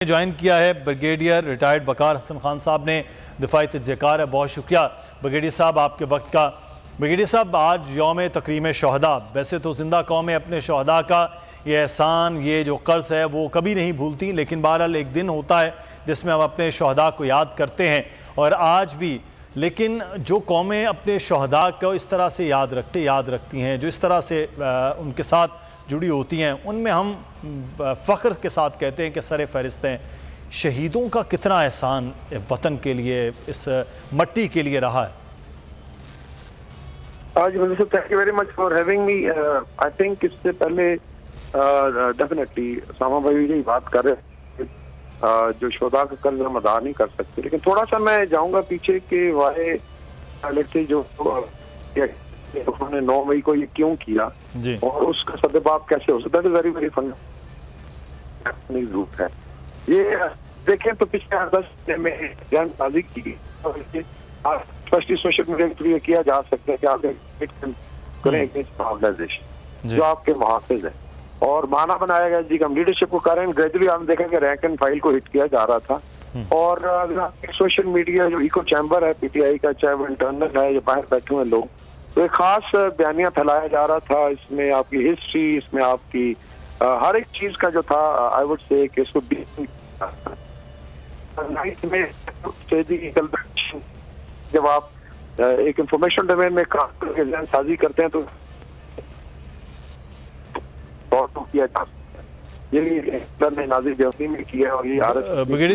Join किया है brigadier retired वकार हसन खान साहब ने। दिफाई तजज़ियेकार है, बहुत शुक्रिया ब्रिगेडियर साहब आपके वक्त का। ब्रिगेडियर साहब, आज यौम तकरीम शहदा, वैसे तो जिंदा कौमें अपने शहदा का ये एहसान, ये जो कर्ज़ है वो कभी नहीं भूलती, लेकिन बहरहाल एक दिन होता है जिसमें हम अपने शहदा को याद करते हैं और आज भी। लेकिन जो कौमें अपने शहदा को इस तरह से याद रखती हैं, जो इस तरह से उनके साथ जुड़ी होती हैं, उनमें हम फ़ख्र के साथ कहते हैं कि सर फहरिस्त हैं। शहीदों का कितना एहसान वतन के लिए, इस मट्टी के लिए रहा है। आज thank you very much for having me. I think इससे पहले डेफिनेटली सामा भाई यही बात कर रहे हैं, जो शोधा का कर्ज हम अदा नहीं कर सकते, लेकिन थोड़ा सा मैं जाऊंगा पीछे के वाले से जो उन्होंने 9 मई को ये क्यों किया और उसका सदबाब कैसे हो सकता है। वेरी वेरी फंडामेंटल रूप है ये। देखें तो पिछले 10 दिन में बयानबाजी की गई, स्पेशली सोशल मीडिया के थ्रू किया जा सकता है कि आप ऑर्गेनाइजेशन जो आपके मुहाफिज है और माना बनाया गया जी हम लीडरशिप को करें। ग्रेजुअली आपने देखा कि रैंक एंड फाइल को हिट किया जा रहा था और सोशल मीडिया जो इको चैम्बर है पीटीआई का, चाहे वो इंटरनल है या बाहर बैठे हुए लोग, तो एक खास बयानिया फैलाया जा रहा था। इसमें आपकी हिस्ट्री, इसमें आपकी हर एक चीज का जो था, आई वुड से कि इसको जब आप एक इंफॉर्मेशन डोमेन में काम करके जहन साजी करते हैं तो किया जा ब्रिगेडियर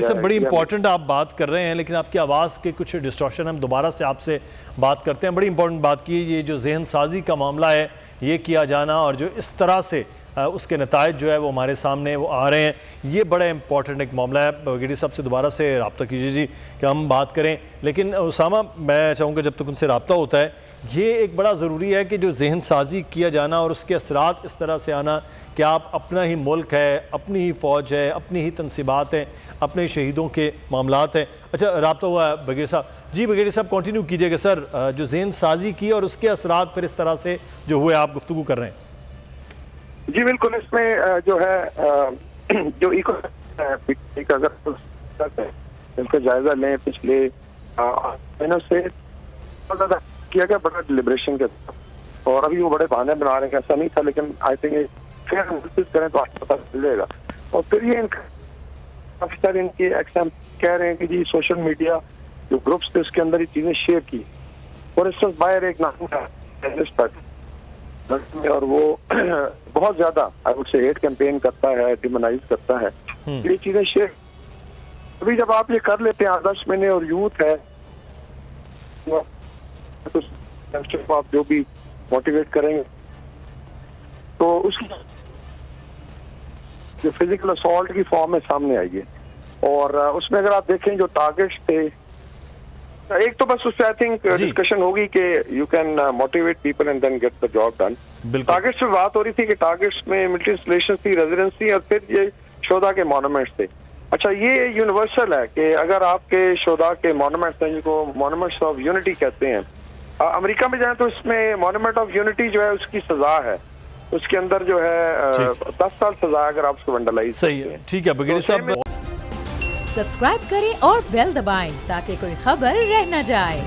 साहब, बड़ी इंपॉर्टेंट आप बात कर रहे हैं, लेकिन आपकी आवाज़ के कुछ डिस्टॉर्शन, हम दोबारा से आपसे बात करते हैं। बड़ी इंपॉर्टेंट बात की, ये जो जहन साजी का मामला है, ये किया जाना और जो इस तरह से उसके नताइज जो है वो हमारे सामने वो आ रहे हैं, ये बड़ा इंपॉर्टेंट एक मामला है। ब्रिगेडियर साहब से दोबारा से रब्ता कीजिए जी कि हम बात करें। लेकिन उसामा, मैं चाहूँगा जब तक उनसे रब्ता होता है, ये एक बड़ा ज़रूरी है कि जो जहन साजी किया जाना और उसके असरात इस तरह से आना कि आप अपना ही मुल्क है, अपनी ही फ़ौज है, अपनी ही तनसीबात हैं, अपने शहीदों के मामलात हैं। अच्छा, रब्ता हुआ है ब्रिगेडियर साहब जी। ब्रिगेडियर साहब कंटिन्यू कीजिएगा सर, जो जहन साजी की और उसके असरात फिर इस तरह से जो हुए आप गुफ्तगू कर रहे हैं। जी बिल्कुल, इसमें जो है जो इको अगर इसका जायजा लें, पिछले महीनों से किया गया बड़ा डिलिब्रेशन के साथ, और अभी वो बड़े बहाने बना रहे हैं, ऐसा नहीं था, लेकिन आई थिंक फिर एनालिसिस करें तो आपको पता चलेगा। और फिर ये काफी सारे इनके एग्जाम कह रहे हैं कि जी सोशल मीडिया जो ग्रुप्स थे उसके अंदर ये चीजें शेयर की, और इस वक्त बाहर एक नाम था और वो बहुत ज्यादा I would say hate campaign करता है, डिमोनाइज करता है, ये चीजें शेयर। अभी जब आप ये कर लेते हैं 10 महीने और यूथ है तो आप जो भी मोटिवेट करेंगे तो उसकी जो फिजिकल असॉल्ट की फॉर्म में सामने आएगी। और उसमें अगर आप देखें जो टारगेट्स थे, एक तो बस उससे आई थिंक डिस्कशन होगी कि you can motivate people and then get the job done. Targets पे बात हो रही थी कि टारगेट्स में मिलिट्री इंस्टॉलेशंस थी, रेजिडेंसी और फिर ये शोधा के मॉन्यूमेंट्स थे। अच्छा, ये यूनिवर्सल है कि अगर आपके शोधा के मॉन्यूमेंट्स हैं जिनको मॉन्यूमेंट्स ऑफ यूनिटी कहते हैं, अमेरिका में जाए तो इसमें मॉन्यूमेंट ऑफ यूनिटी जो है उसकी सजा है, उसके अंदर जो है 10 साल सजा अगर आप उसको वैंडलाइज। सही है, ठीक है ब्रिगेडियर साहब। सब्सक्राइब करें और बेल दबाएं ताकि कोई खबर रह न जाए।